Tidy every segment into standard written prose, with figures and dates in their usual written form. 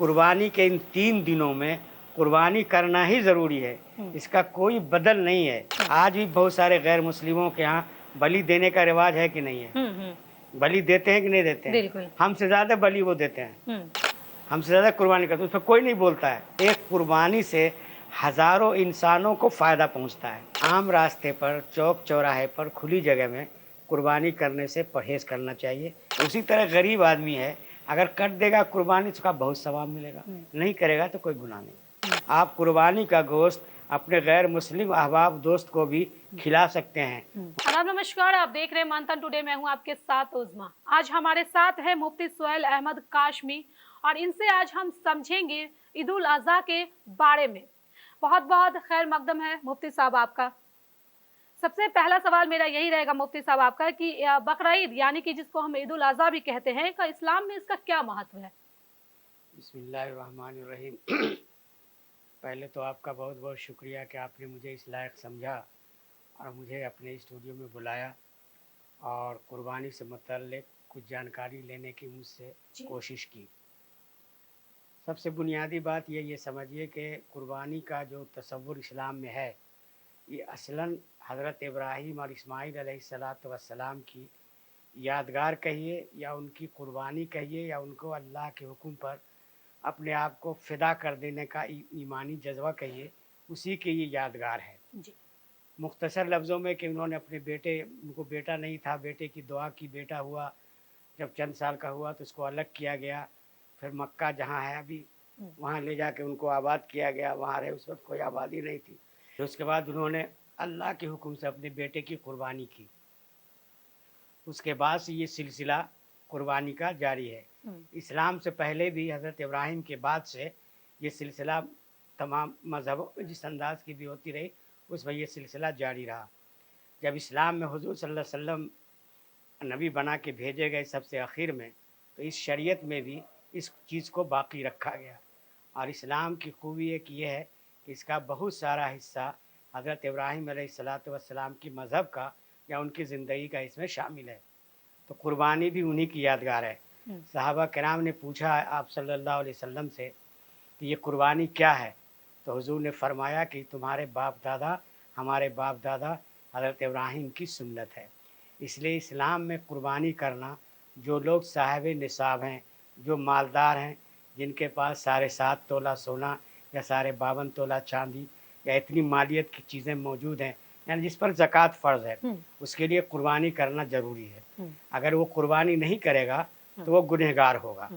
कुर्बानी के इन 3 दिनों में कुर्बानी करना ही ज़रूरी है, इसका कोई बदल नहीं है। आज भी बहुत सारे गैर मुस्लिमों के यहाँ बलि देने का रिवाज है कि नहीं है? बलि देते हैं कि नहीं देते हैं? बिल्कुल। हमसे ज़्यादा बलि वो देते हैं, हमसे ज़्यादा कुर्बानी करते हैं, उस पर कोई नहीं बोलता है। एक कुर्बानी से हज़ारों इंसानों को फ़ायदा पहुँचता है। आम रास्ते पर, चौक चौराहे पर, खुली जगह में कुर्बानी करने से परहेज़ करना चाहिए। उसी तरह गरीब आदमी है, अगर कर देगा कुर्बानी तो उसका बहुत सवाब मिलेगा, नहीं करेगा तो कोई गुनाह नहीं। आप कुर्बानी का गोश्त अपने गैर मुस्लिम अहबाब दोस्त को भी खिला सकते हैं। आदाब, नमस्कार। आप देख रहे हैं मंथन टुडे। मैं हूं आपके साथ उज़मा। आज हमारे साथ है मुफ्ती सुहेल अहमद काशमी और इनसे आज हम समझेंगे ईद उल अज़हा के बारे में। बहुत बहुत खैर मकदम है मुफ्ती साहब आपका। सबसे पहला सवाल मेरा यही रहेगा मुफ्ती साहब आपका कि बकरीद यानी कि जिसको हम ईद उल अज़हा भी कहते हैं, का इस्लाम में इसका क्या महत्व है? बिस्मिल्लाहिर्रहमानिर्रहीम। पहले तो आपका बहुत बहुत शुक्रिया कि आपने मुझे इस लायक समझा और मुझे अपने स्टूडियो में बुलाया और कुर्बानी से मुतल्लिक़ कुछ जानकारी लेने की मुझसे कोशिश की। सबसे बुनियादी बात ये समझिए कि कुर्बानी का जो तसव्वुर इस्लाम में है, ये असलन हज़रत इब्राहीम और इस्माईल अलैहिस्सलातु वस्सलाम की यादगार कहिए या उनकी कुर्बानी कहिए या उनको अल्लाह के हुक्म पर अपने आप को फ़िदा कर देने का ईमानी जज्बा कहिए, उसी की ये यादगार है। जी। मुख्तसर लफ्ज़ों में कि उन्होंने अपने बेटे, उनको बेटा नहीं था, बेटे की दुआ की, बेटा हुआ, जब चंद साल का हुआ तो उसको अलग किया गया, फिर मक्का जहाँ है अभी वहाँ ले जाके उनको आबाद किया गया, वहाँ रहे। उस वक्त कोई आबादी नहीं थी। फिर उसके बाद उन्होंने अल्लाह के हुक्म से अपने बेटे की कुर्बानी की। उसके बाद से ये सिलसिला कुर्बानी का जारी है। इस्लाम से पहले भी हज़रत इब्राहीम के बाद से ये सिलसिला तमाम मज़हबों में जिस अंदाज़ की भी होती रही, उसमें ये सिलसिला जारी रहा। जब इस्लाम में हुज़ूर सल्लल्लाहु अलैहि वसल्लम नबी बना के भेजे गए सबसे आखिर में, तो इस शरीयत में भी इस चीज़ को बाकी रखा गया। और इस्लाम की खूबी एक ये है कि इसका बहुत सारा हिस्सा हज़रत इब्राहीम अलैहिस्सलातु वस्सलाम की मज़हब का या उनकी ज़िंदगी का इसमें शामिल है। तो कुर्बानी भी उन्हीं की यादगार है। सहाबा किराम ने पूछा आप सल्लल्लाहु अलैहि वसल्लम से कि ये कुर्बानी क्या है, तो हुज़ूर ने फरमाया कि तुम्हारे बाप दादा, हमारे बाप दादा हज़रत इब्राहीम की सुन्नत है। इसलिए इस्लाम में कुर्बानी करना, जो लोग साहिब निसाब हैं, जो मालदार हैं, जिनके पास 7.5 तोला सोना या 52 तोला चांदी या इतनी मालियत की चीज़ें मौजूद हैं, यानी जिस पर ज़कात फ़र्ज़ है, उसके लिए कुर्बानी करना ज़रूरी है। अगर वो कुर्बानी नहीं करेगा तो वो गुनहगार होगा।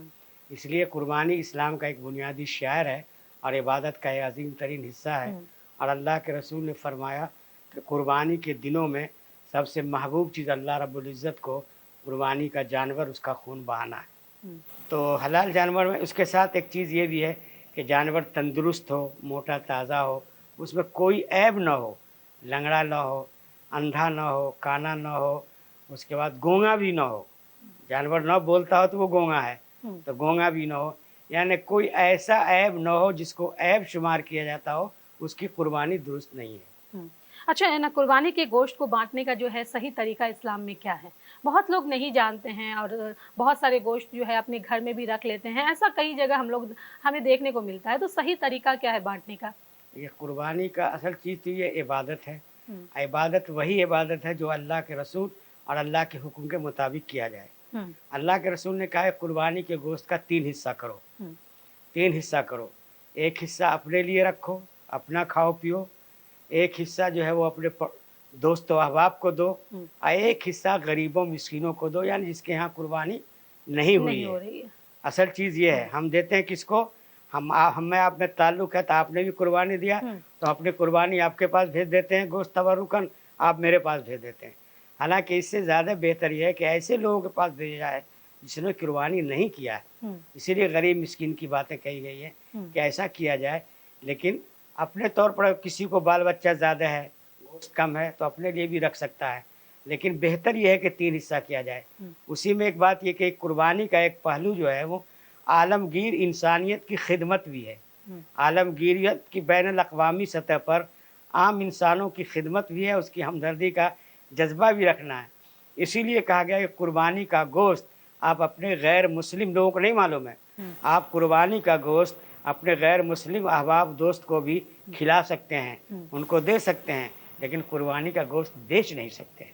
इसलिए कुर्बानी इस्लाम का एक बुनियादी शायर है और इबादत का एक अजीम तरीन हिस्सा है। और अल्लाह के रसूल ने फरमाया कि कुर्बानी के दिनों में सबसे महबूब चीज़ अल्लाह रब्बुल इज़्ज़त को कुर्बानी का जानवर, उसका खून बहाना है। तो हलाल जानवर में उसके साथ एक चीज़ ये भी है कि जानवर तंदुरुस्त हो, मोटा ताज़ा हो, उसमें कोई ऐब ना हो, लंगड़ा ना हो, अंधा ना हो, काना ना हो, उसके बाद गूंगा भी ना हो। जानवर ना बोलता हो तो वो गूंगा है, तो गूंगा भी ना हो, यानी कोई ऐसा ऐब ना हो जिसको ऐब शुमार किया जाता हो, उसकी कुर्बानी दुरुस्त नहीं है। अच्छा है ना, कुर्बानी के गोश्त को बांटने का जो है सही तरीका इस्लाम में क्या है? बहुत लोग नहीं जानते हैं और बहुत सारे गोश्त जो है अपने घर में भी रख लेते हैं। ऐसा कई जगह हमें देखने को मिलता है। तो सही तरीका क्या है बांटने का? ये कुर्बानी का असल चीज़ तो ये इबादत है। इबादत वही इबादत है जो अल्लाह के रसूल और अल्लाह के हुक्म के मुताबिक किया जाए। अल्लाह के रसूल ने कहा है कुर्बानी के गोश्त का 3 हिस्सा करो। 3 हिस्सा करो। एक हिस्सा अपने लिए रखो, अपना खाओ पियो। एक हिस्सा जो है वो अपने दोस्तों अहबाब को दो और एक हिस्सा गरीबों मिस्कीनों को दो, यानी जिसके यहाँ कुर्बानी नहीं हुई है। असल चीज़ ये है, हम देते हैं किसको? हमें आप में ताल्लुक़ है तो आपने भी कुर्बानी दिया तो अपनी कुर्बानी आपके पास भेज देते हैं, गोश्त तबरुकन आप मेरे पास भेज देते हैं। हालांकि इससे ज़्यादा बेहतर यह है कि ऐसे लोगों के पास भेजा जाए जिसने कुर्बानी नहीं किया है। इसीलिए गरीब मिस्कीन की बातें कही गई है कि ऐसा किया जाए। लेकिन अपने तौर पर किसी को बाल बच्चा ज़्यादा है, गोश्त कम है, तो अपने लिए भी रख सकता है। लेकिन बेहतर यह है कि 3 हिस्सा किया जाए। उसी में एक बात यह कि कुर्बानी का एक पहलू जो है वो आलमगीर इंसानियत की खिदमत भी है। आलमगीरियत की बैनुल अक़वामी सतह पर आम इंसानों की खिदमत भी है, उसकी हमदर्दी का जज्बा भी रखना है। इसीलिए कहा गया कि कुर्बानी का गोश्त आप अपने गैर मुस्लिम लोगों को नहीं मालूम है, आप कुर्बानी का गोश्त अपने गैर मुस्लिम अहबाब दोस्त को भी खिला सकते हैं, उनको दे सकते हैं, लेकिन कुर्बानी का गोश्त बेच नहीं सकते।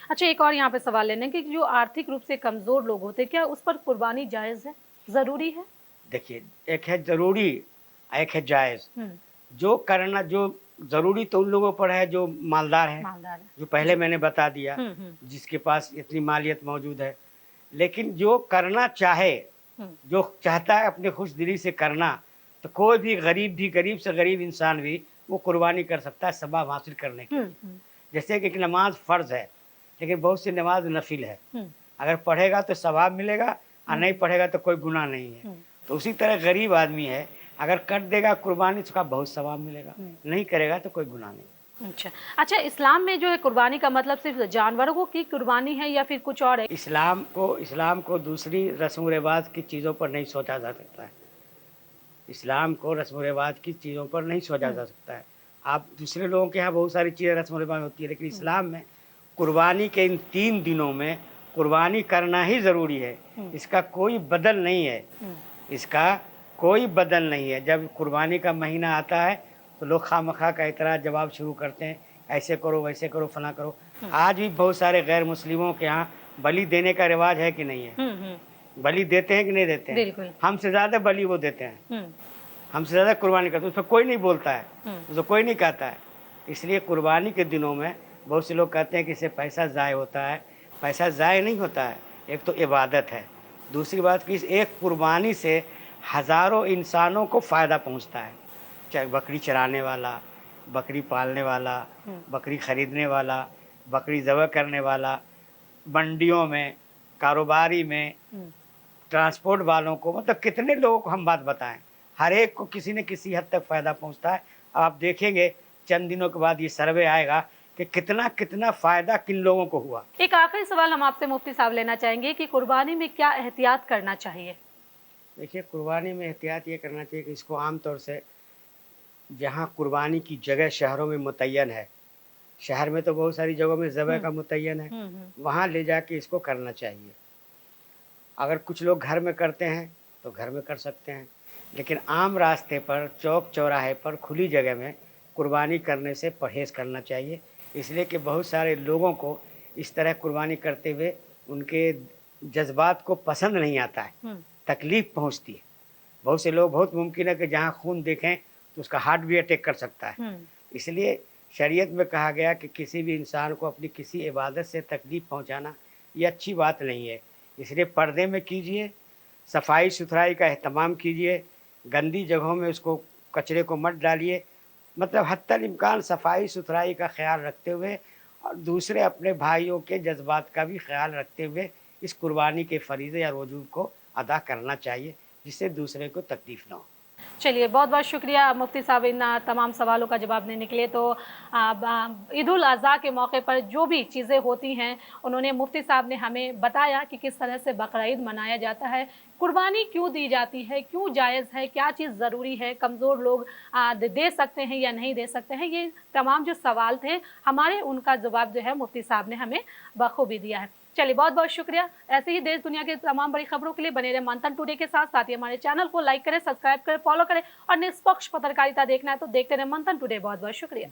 अच्छा, एक और यहाँ पे सवाल लेने कि जो आर्थिक रूप से कमजोर लोग होते हैं, क्या उस पर कुर्बानी जायज है, जरूरी है? देखिए, एक है जरूरी, एक है जायज। जो करना, जो जरूरी तो उन लोगों पर है जो मालदार है, मालदार है। जो पहले मैंने बता दिया, जिसके पास इतनी मालियत मौजूद है। लेकिन जो करना चाहे, जो चाहता है अपने खुश दिली से करना, तो कोई भी गरीब से गरीब इंसान भी वो कुर्बानी कर सकता है सवाब हासिल करने के लिए। जैसे कि एक नमाज फर्ज है, लेकिन बहुत सी नमाज नफिल है, अगर पढ़ेगा तो सवाब मिलेगा और नहीं पढ़ेगा तो कोई गुनाह नहीं है। तो उसी तरह गरीब आदमी है, अगर कर देगा कुर्बानी तो उसका बहुत सवाब मिलेगा, नहीं करेगा तो कोई गुनाह नहीं। अच्छा, इस्लाम में जो है कुर्बानी का मतलब सिर्फ जानवरों की कुर्बानी है या फिर कुछ और है? इस्लाम को दूसरी रस्म रिवाज की चीज़ों पर नहीं सोचा जा सकता है। इस्लाम को रस्म रिवाज की चीज़ों पर नहीं सोचा जा सकता है। आप दूसरे लोगों के यहाँ बहुत सारी चीज़ें रस्म रिवाज होती है, लेकिन इस्लाम में कुर्बानी के इन 3 दिनों में कुर्बानी करना ही ज़रूरी है। इसका कोई बदल नहीं है, इसका कोई बदल नहीं है। जब कुर्बानी का महीना आता है तो लोग खामखा का इतराज़ जवाब शुरू करते हैं, ऐसे करो वैसे करो फला करो। आज भी बहुत सारे गैर मुस्लिमों के यहाँ बलि देने का रिवाज है कि नहीं है? बलि देते हैं कि नहीं देते हैं? हमसे ज़्यादा बलि वो देते हैं, हमसे ज़्यादा कुर्बानी करते हैं। उस पर कोई नहीं बोलता है, उसको कोई नहीं कहता है। इसलिए कुर्बानी के दिनों में बहुत से लोग कहते हैं कि इससे पैसा ज़ाय होता है। पैसा ज़ाय नहीं होता है। एक तो इबादत है, दूसरी बात कि इस एक कुर्बानी से हज़ारों इंसानों को फ़ायदा पहुंचता है। चाहे बकरी चराने वाला, बकरी पालने वाला, बकरी ख़रीदने वाला, बकरी ज़बह करने वाला, मंडियों में, कारोबारी में, ट्रांसपोर्ट वालों को, मतलब कितने लोगों को हम बात बताएं, हर एक को किसी न किसी हद तक फ़ायदा पहुंचता है। आप देखेंगे चंद दिनों के बाद ये सर्वे आएगा कि कितना कितना फ़ायदा किन लोगों को हुआ। एक आखिरी सवाल हम आपसे मुफ्ती साहब लेना चाहेंगे कि कुर्बानी में क्या एहतियात करना चाहिए? देखिए, कुर्बानी में एहतियात ये करना चाहिए कि इसको आम तौर से जहाँ कुर्बानी की जगह शहरों में मुतय्यन है, शहर में तो बहुत सारी जगहों में ज़बह का मुतय्यन है, वहाँ ले जाके इसको करना चाहिए। अगर कुछ लोग घर में करते हैं तो घर में कर सकते हैं, लेकिन आम रास्ते पर, चौक चौराहे पर, खुली जगह में कुर्बानी करने से परहेज़ करना चाहिए। इसलिए कि बहुत सारे लोगों को इस तरह कुर्बानी करते हुए उनके जज्बात को पसंद नहीं आता है, तकलीफ़ पहुंचती है। बहुत से लोग, बहुत मुमकिन है कि जहां खून देखें तो उसका हार्ट भी अटैक कर सकता है। इसलिए शरीयत में कहा गया कि किसी भी इंसान को अपनी किसी इबादत से तकलीफ़ पहुंचाना ये अच्छी बात नहीं है। इसलिए पर्दे में कीजिए, सफाई सुथराई का एहतमाम कीजिए, गंदी जगहों में उसको, कचरे को मत डालिए। मतलब हत्तल इम्कान सफाई सुथराई का ख्याल रखते हुए और दूसरे अपने भाइयों के जज्बात का भी ख्याल रखते हुए इस कुर्बानी के फरीज़े या वजूब को अदा करना चाहिए, जिससे दूसरे को तकलीफ़ ना हो। चलिए, बहुत बहुत शुक्रिया मुफ्ती साहब इन तमाम सवालों का जवाब देने के लिए। तो ईद उल अज़हा के मौके पर जो भी चीज़ें होती हैं, उन्होंने, मुफ्ती साहब ने हमें बताया कि किस तरह से बकरा ईद मनाया जाता है, कुर्बानी क्यों दी जाती है, क्यों जायज़ है, क्या चीज़ ज़रूरी है, कमज़ोर लोग दे सकते हैं या नहीं दे सकते हैं। ये तमाम जो सवाल थे हमारे, उनका जवाब जो है मुफ्ती साहब ने हमें बखूबी दिया है। चलिए, बहुत बहुत शुक्रिया। ऐसे ही देश दुनिया के तमाम बड़ी खबरों के लिए बने रहे मंथन टुडे के साथ। साथ ही हमारे चैनल को लाइक करें, सब्सक्राइब करें, फॉलो करें और निष्पक्ष पत्रकारिता देखना है तो देखते रहे मंथन टुडे। बहुत बहुत शुक्रिया।